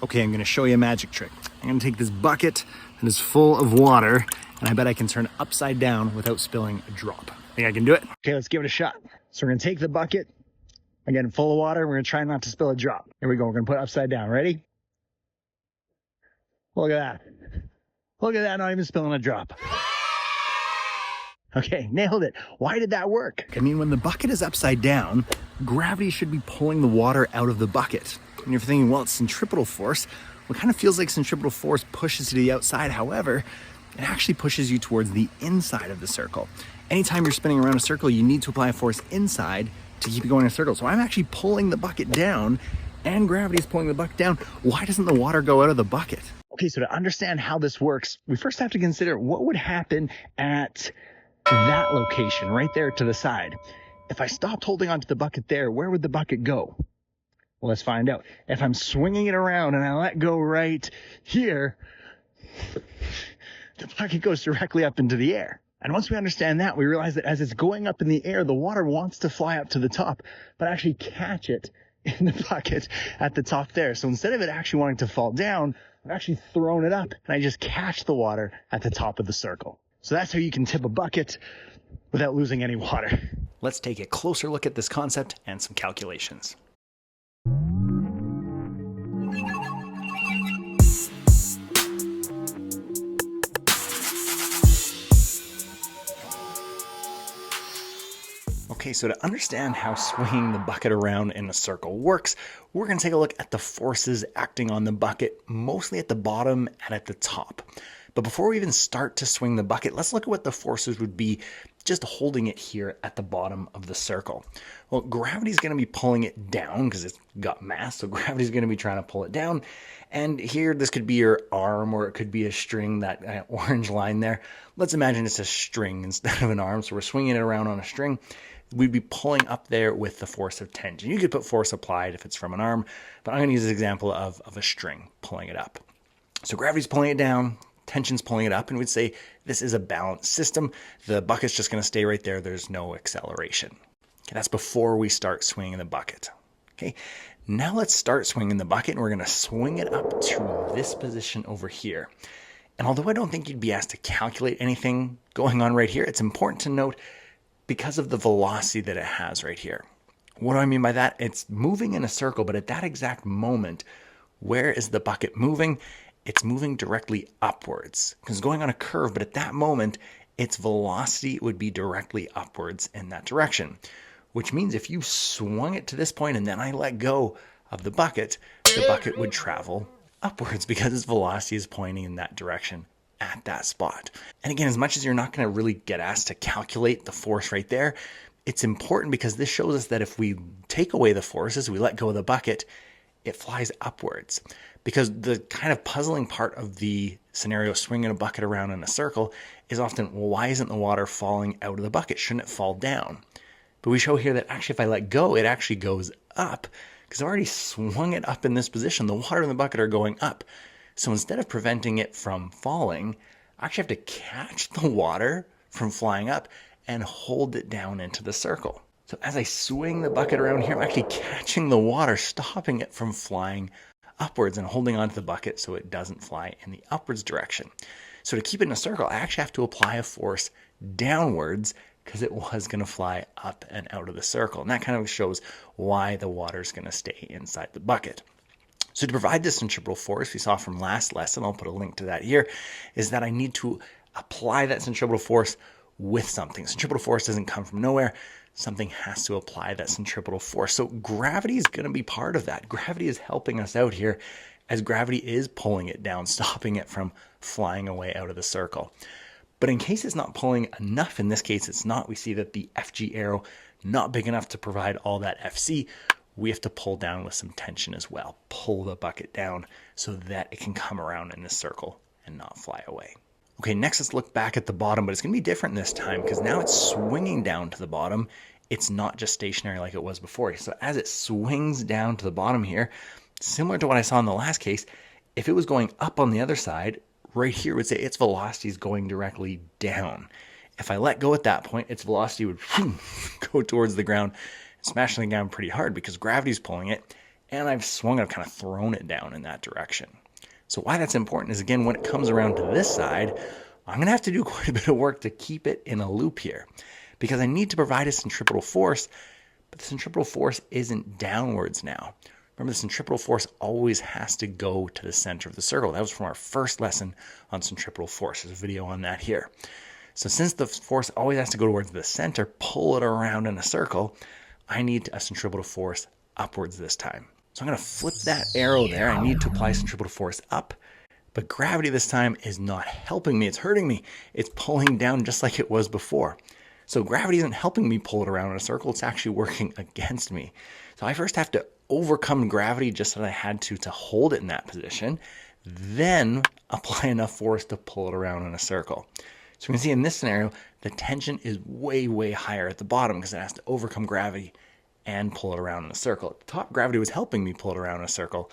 Okay, I'm gonna show you a magic trick. I'm gonna take this bucket that is full of water, and I bet I can turn it upside down without spilling a drop. Think I can do it? Okay, let's give it a shot. So we're gonna take the bucket, again, full of water. We're gonna try not to spill a drop. Here we go, we're gonna put it upside down. Ready? Look at that. Look at that, not even spilling a drop. Okay, nailed it. Why did that work? I mean, when the bucket is upside down, gravity should be pulling the water out of the bucket. And you're thinking, well, it's centripetal force. Well, it kind of feels like centripetal force pushes to the outside. However, it actually pushes you towards the inside of the circle. Anytime you're spinning around a circle, you need to apply a force inside to keep it going in a circle. So I'm actually pulling the bucket down, and gravity is pulling the bucket down. Why doesn't the water go out of the bucket? Okay, so to understand how this works, we first have to consider what would happen at that location right there to the side. If I stopped holding onto the bucket there, where would the bucket go? Well, let's find out. If I'm swinging it around and I let go right here, the bucket goes directly up into the air. And once we understand that, we realize that as it's going up in the air, the water wants to fly up to the top, but actually catch it in the bucket at the top there. So instead of it actually wanting to fall down, I've actually thrown it up and I just catch the water at the top of the circle. So that's how you can tip a bucket without losing any water. Let's take a closer look at this concept and some calculations. Okay, so to understand how swinging the bucket around in a circle works, we're going to take a look at the forces acting on the bucket, mostly at the bottom and at the top. But before we even start to swing the bucket, let's look at what the forces would be just holding it here at the bottom of the circle. Well, gravity is going to be pulling it down because it's got mass, so gravity is going to be trying to pull it down. And here, this could be your arm, or it could be a string, that orange line there. Let's imagine it's a string instead of an arm, so we're swinging it around on a string. We'd be pulling up there with the force of tension. You could put force applied if it's from an arm, but I'm going to use this example of a string pulling it up. So gravity's pulling it down, tension's pulling it up, and we'd say this is a balanced system. The bucket's just going to stay right there. There's no acceleration. Okay, that's before we start swinging the bucket. Okay, now let's start swinging the bucket, and we're going to swing it up to this position over here. And although I don't think you'd be asked to calculate anything going on right here, it's important to note because of the velocity that it has right here. What do I mean by that? It's moving in a circle, but at that exact moment, where is the bucket moving? It's moving directly upwards because it's going on a curve, but at that moment, its velocity would be directly upwards in that direction, which means if you swung it to this point and then I let go of the bucket would travel upwards because its velocity is pointing in that direction at that spot. And again, as much as you're not going to really get asked to calculate the force right there, it's important because this shows us that if we take away the forces, we let go of the bucket, it flies upwards. Because the kind of puzzling part of the scenario swinging a bucket around in a circle is often, well, why isn't the water falling out of the bucket? Shouldn't it fall down? But we show here that actually if I let go, it actually goes up because I've already swung it up in this position. The water and the bucket are going up. So instead of preventing it from falling, I actually have to catch the water from flying up and hold it down into the circle. So as I swing the bucket around here, I'm actually catching the water, stopping it from flying upwards and holding onto the bucket so it doesn't fly in the upwards direction. So to keep it in a circle, I actually have to apply a force downwards because it was going to fly up and out of the circle. And that kind of shows why the water is going to stay inside the bucket. So to provide this centripetal force we saw from last lesson, I'll put a link to that here, is that I need to apply that centripetal force with something. Centripetal force doesn't come from nowhere. Something has to apply that centripetal force. So gravity is going to be part of that. Gravity is helping us out here as gravity is pulling it down, stopping it from flying away out of the circle. But in case it's not pulling enough, in this case it's not, we see that the FG arrow not big enough to provide all that FC. We have to pull down with some tension as well. Pull the bucket down so that it can come around in this circle and not fly away. Okay, next let's look back at the bottom, but it's going to be different this time because now it's swinging down to the bottom. It's not just stationary like it was before. So as it swings down to the bottom here, similar to what I saw in the last case, if it was going up on the other side, right here would say its velocity is going directly down. If I let go at that point, its velocity would go towards the ground, smashing the ground pretty hard because gravity is pulling it, and I've swung it, I've kind of thrown it down in that direction. So why that's important is, again, when it comes around to this side, I'm going to have to do quite a bit of work to keep it in a loop here, because I need to provide a centripetal force, but the centripetal force isn't downwards now. Remember, the centripetal force always has to go to the center of the circle. That was from our first lesson on centripetal force. There's a video on that here. So since the force always has to go towards the center, pull it around in a circle, I need a centripetal force upwards this time. So I'm going to flip that arrow there. I need to apply centripetal force up, but gravity this time is not helping me. It's hurting me. It's pulling down just like it was before. So gravity isn't helping me pull it around in a circle. It's actually working against me. So I first have to overcome gravity just as I had to hold it in that position, then apply enough force to pull it around in a circle. So we can see in this scenario, the tension is way, way higher at the bottom because it has to overcome gravity and pull it around in a circle. At the top, gravity was helping me pull it around in a circle,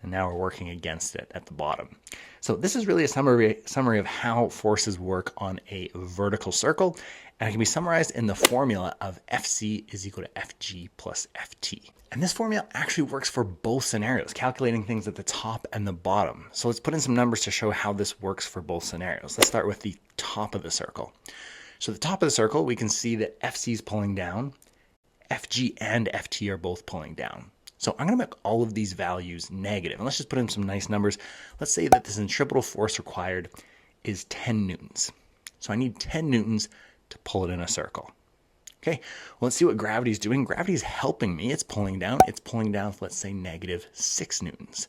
and now we're working against it at the bottom. So this is really a summary of how forces work on a vertical circle, and it can be summarized in the formula of Fc is equal to Fg plus Ft. And this formula actually works for both scenarios, calculating things at the top and the bottom. So let's put in some numbers to show how this works for both scenarios. Let's start with the top of the circle. So the top of the circle, we can see that Fc is pulling down, Fg and Ft are both pulling down. So I'm going to make all of these values negative. And let's just put in some nice numbers. Let's say that the centripetal force required is 10 newtons. So I need 10 newtons to pull it in a circle. Okay, well, let's see what gravity is doing. Gravity is helping me. It's pulling down. It's pulling down with, let's say, negative 6 newtons.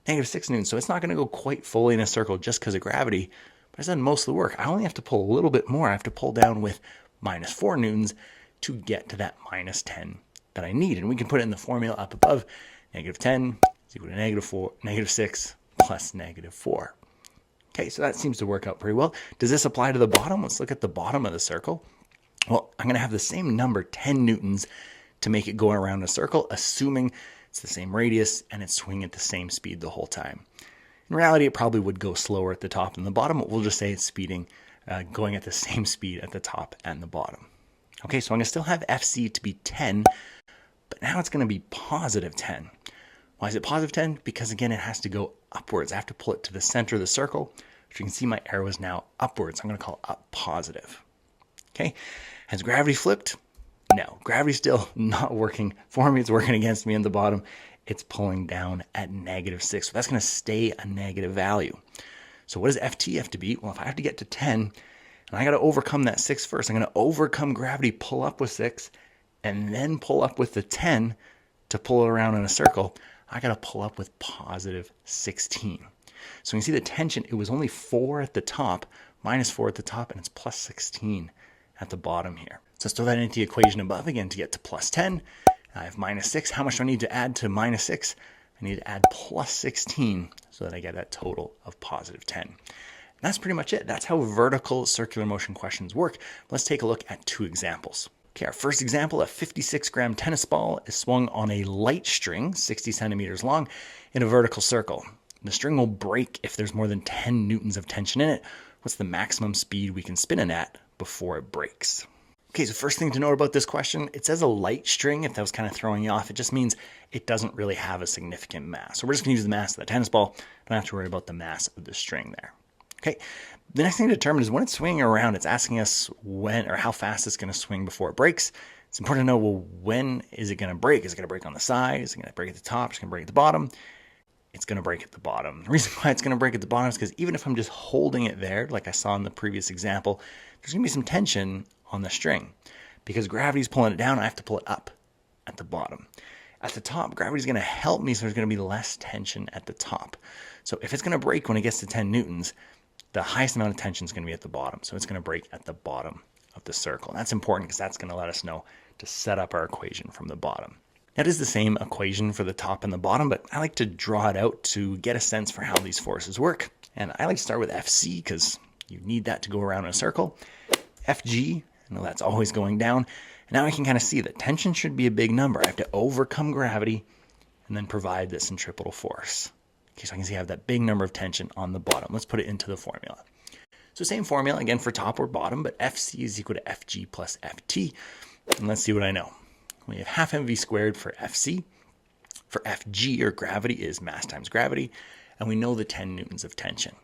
Negative 6 newtons. So it's not going to go quite fully in a circle just because of gravity, but it's done most of the work. I only have to pull a little bit more. I have to pull down with minus 4 newtons to get to that minus 10 that I need. And we can put it in the formula up above. Negative 10 is equal to negative 6 plus negative 4. Okay, so that seems to work out pretty well. Does this apply to the bottom? Let's look at the bottom of the circle. Well, I'm going to have the same number, 10 newtons, to make it go around a circle, assuming it's the same radius and it's swinging at the same speed the whole time. In reality, it probably would go slower at the top than the bottom, but we'll just say it's going at the same speed at the top and the bottom. Okay, so I'm going to still have Fc to be 10, but now it's going to be positive 10. Why is it positive 10? Because, again, it has to go upwards. I have to pull it to the center of the circle, which you can see my arrow is now upwards. I'm going to call it up positive. Okay, has gravity flipped? No, gravity's still not working for me. It's working against me in the bottom. It's pulling down at negative 6. So that's going to stay a negative value. So what does Ft have to be? Well, if I have to get to 10, and I got to overcome that 6 first, I'm going to overcome gravity, pull up with 6, and then pull up with the 10 to pull it around in a circle. I got to pull up with positive 16. So you can see the tension, it was only 4 at the top, minus 4 at the top, and it's plus 16 at the bottom here. So let's throw that into the equation above again to get to plus 10. I have minus 6. How much do I need to add to minus 6? I need to add plus 16 so that I get that total of positive 10. And that's pretty much it. That's how vertical circular motion questions work. Let's take a look at 2 examples. Okay, our first example, a 56-gram tennis ball is swung on a light string, 60 centimeters long, in a vertical circle. The string will break if there's more than 10 newtons of tension in it. What's the maximum speed we can spin it at before it breaks? Okay, so first thing to note about this question, it says a light string. If that was kind of throwing you off, it just means it doesn't really have a significant mass. So we're just going to use the mass of the tennis ball. Don't have to worry about the mass of the string there. Okay, the next thing to determine is when it's swinging around, it's asking us when or how fast it's going to swing before it breaks. It's important to know, well, when is it going to break? Is it going to break on the side? Is it going to break at the top? Is it going to break at the bottom? It's going to break at the bottom. The reason why it's going to break at the bottom is because even if I'm just holding it there, like I saw in the previous example, there's going to be some tension on the string. Because gravity's pulling it down, I have to pull it up at the bottom. At the top, gravity's going to help me, so there's going to be less tension at the top. So if it's going to break when it gets to 10 newtons, the highest amount of tension is going to be at the bottom. So it's going to break at the bottom of the circle. And that's important because that's going to let us know to set up our equation from the bottom. That is the same equation for the top and the bottom, but I like to draw it out to get a sense for how these forces work. And I like to start with Fc because you need that to go around in a circle. Fg, I know that's always going down. And now I can kind of see that tension should be a big number. I have to overcome gravity and then provide the centripetal force. Okay, so I can see I have that big number of tension on the bottom. Let's put it into the formula. So same formula again for top or bottom, but Fc is equal to Fg plus Ft. And let's see what I know. We have half mv squared for Fc. For Fg, or gravity, is mass times gravity, and we know the 10 newtons of tension.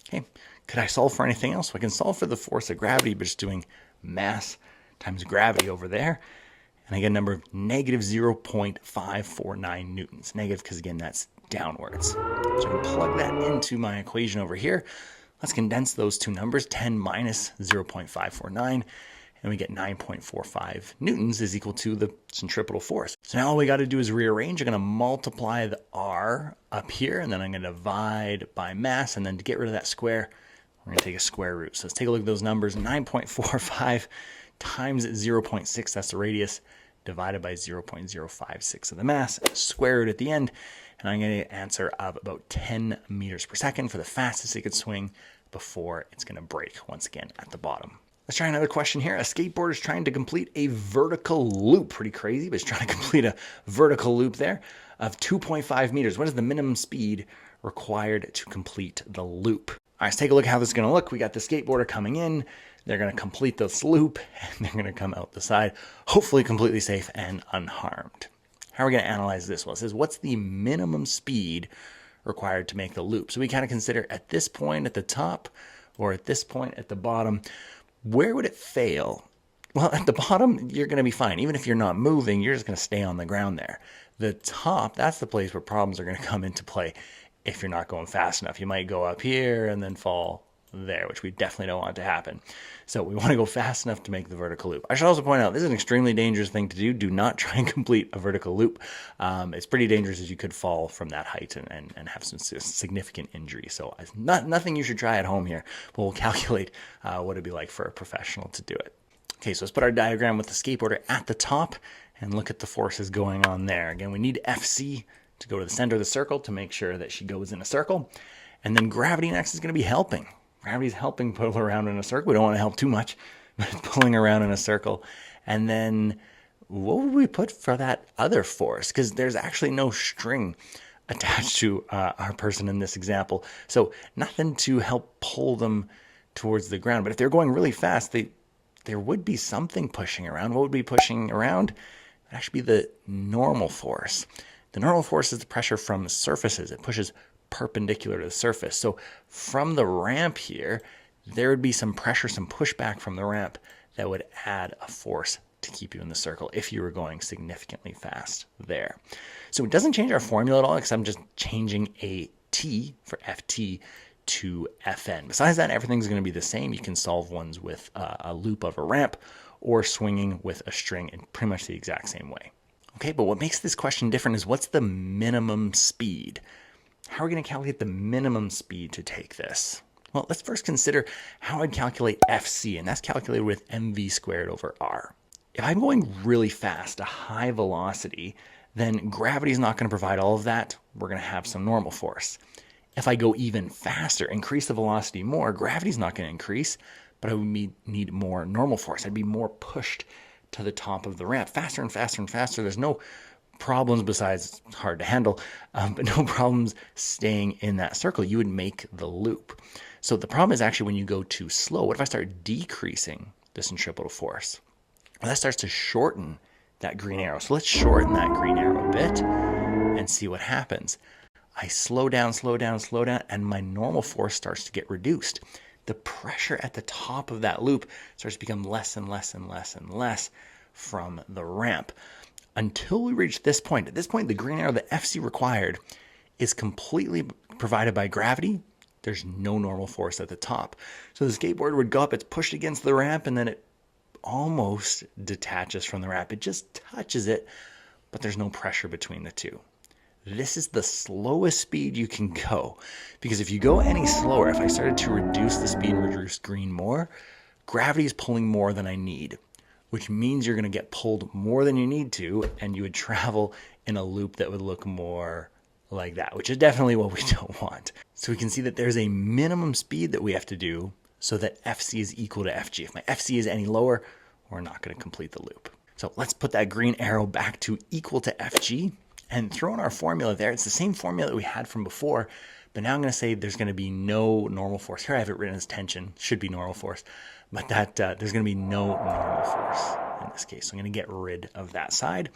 Okay, could I solve for anything else? Well, I can solve for the force of gravity by just doing mass times gravity over there, and I get a number of negative 0.549 newtons. Negative because, again, that's downwards. So I can plug that into my equation over here. Let's condense those two numbers, 10 minus 0.549, and we get 9.45 newtons is equal to the centripetal force. So now all we got to do is rearrange. I'm going to multiply the r up here, and then I'm going to divide by mass, and then to get rid of that square, we're going to take a square root. So let's take a look at those numbers. 9.45 times 0.6, that's the radius, divided by 0.056 of the mass, square root at the end, and I'm going to get an answer of about 10 meters per second for the fastest it could swing before it's going to break once again at the bottom. Let's try another question here. A skateboarder is trying to complete a vertical loop. Pretty crazy, but it's trying to complete a vertical loop there of 2.5 meters. What is the minimum speed required to complete the loop? All right, let's take a look at how this is going to look. We got the skateboarder coming in. They're going to complete this loop, and they're going to come out the side, hopefully completely safe and unharmed. How are we going to analyze this? Well, it says, what's the minimum speed required to make the loop? So we kind of consider at this point at the top or at this point at the bottom, where would it fail? Well, at the bottom, you're going to be fine. Even if you're not moving, you're just going to stay on the ground there. The top, that's the place where problems are going to come into play if you're not going fast enough. You might go up here and then fall there, which we definitely don't want to happen. So we want to go fast enough to make the vertical loop. I should also point out, this is an extremely dangerous thing to do. Do not try and complete a vertical loop. It's pretty dangerous as you could fall from that height and have some significant injury. So nothing you should try at home here, but we'll calculate what it'd be like for a professional to do it. Okay, so let's put our diagram with the skateboarder at the top and look at the forces going on there. Again, we need FC to go to the center of the circle to make sure that she goes in a circle. And then gravity next is going to be helping. Gravity's helping pull around in a circle. We don't want to help too much, but it's pulling around in a circle. And then what would we put for that other force? Because there's actually no string attached to our person in this example. So nothing to help pull them towards the ground. But if they're going really fast, there would be something pushing around. What would be pushing around? It would actually be the normal force. The normal force is the pressure from surfaces. It pushes perpendicular to the surface. So from the ramp here, there would be some pressure, some pushback from the ramp that would add a force to keep you in the circle if you were going significantly fast there. So it doesn't change our formula at all, because I'm just changing a T for FT to FN. Besides that, everything's going to be the same. You can solve ones with a loop of a ramp or swinging with a string in pretty much the exact same way. Okay, but what makes this question different is, what's the minimum speed? How are we going to calculate the minimum speed to take this? Well, let's first consider how I'd calculate FC, and that's calculated with mv squared over r. If I'm going really fast, a high velocity, then gravity is not going to provide all of that. We're going to have some normal force. If I go even faster, increase the velocity more, gravity's not going to increase, but I would need more normal force. I'd be more pushed to the top of the ramp, faster and faster and faster. There's no problems besides it's hard to handle, but no problems staying in that circle. You would make the loop. So the problem is actually when you go too slow. What if I start decreasing the centripetal force? Well, that starts to shorten that green arrow. So let's shorten that green arrow a bit and see what happens. I slow down, and my normal force starts to get reduced. The pressure at the top of that loop starts to become less and less and less and less from the ramp, until we reach this point. At this point, the green arrow, the FC required, is completely provided by gravity. There's no normal force at the top. So the skateboard would go up, it's pushed against the ramp, and then it almost detaches from the ramp. It just touches it, but there's no pressure between the two. This is the slowest speed you can go, because if you go any slower, if I started to reduce the speed and reduce green more, gravity is pulling more than I need, which means you're going to get pulled more than you need to, and you would travel in a loop that would look more like that, which is definitely what we don't want. So we can see that there's a minimum speed that we have to do so that FC is equal to FG. If my FC is any lower, we're not going to complete the loop. So let's put that green arrow back to equal to FG and throw in our formula there. It's the same formula that we had from before, but now I'm going to say there's going to be no normal force. Here I have it written as tension, should be normal force, but that there's going to be no normal force in this case. So I'm going to get rid of that side,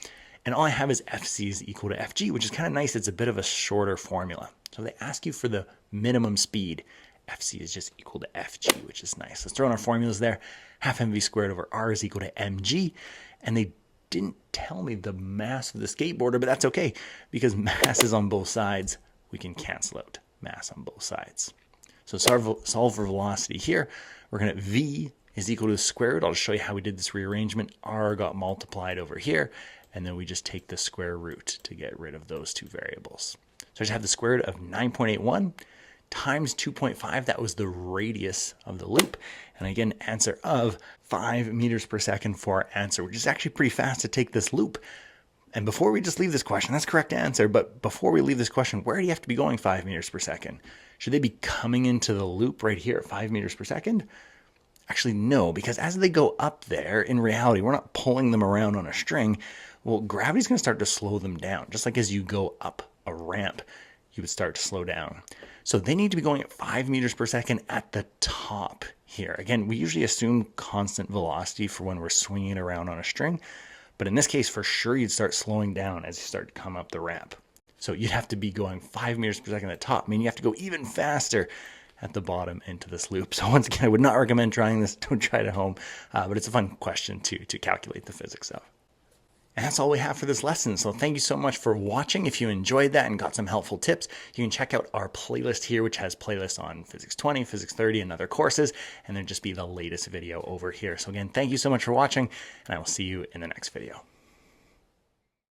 And all I have is FC is equal to FG, which is kind of nice. It's a bit of a shorter formula. So they ask you for the minimum speed. FC is just equal to FG, which is nice. Let's throw in our formulas there. Half mv squared over r is equal to mg. And they didn't tell me the mass of the skateboarder, but that's okay because mass is on both sides. We can cancel out mass on both sides. So solve for velocity here. We're going to v is equal to the square root. I'll just show you how we did this rearrangement. R got multiplied over here, and then we just take the square root to get rid of those two variables. So I just have the square root of 9.81 times 2.5. That was the radius of the loop. And again, answer of 5 meters per second for our answer, which is actually pretty fast to take this loop. And before we just leave this question, that's correct answer, but before we leave this question, where do you have to be going 5 meters per second? Should they be coming into the loop right here at 5 meters per second? Actually, no, because as they go up there, in reality, we're not pulling them around on a string. Well, gravity's going to start to slow them down. Just like as you go up a ramp, you would start to slow down. So they need to be going at 5 meters per second at the top here. Again, we usually assume constant velocity for when we're swinging it around on a string. But in this case, for sure, you'd start slowing down as you start to come up the ramp. So you'd have to be going 5 meters per second at the top. I mean, you have to go even faster at the bottom into this loop. So once again, I would not recommend trying this. Don't try it at home. But it's a fun question to calculate the physics of. And that's all we have for this lesson. So thank you so much for watching. If you enjoyed that and got some helpful tips, you can check out our playlist here, which has playlists on Physics 20, Physics 30, and other courses. And then just be the latest video over here. So again, thank you so much for watching, and I will see you in the next video.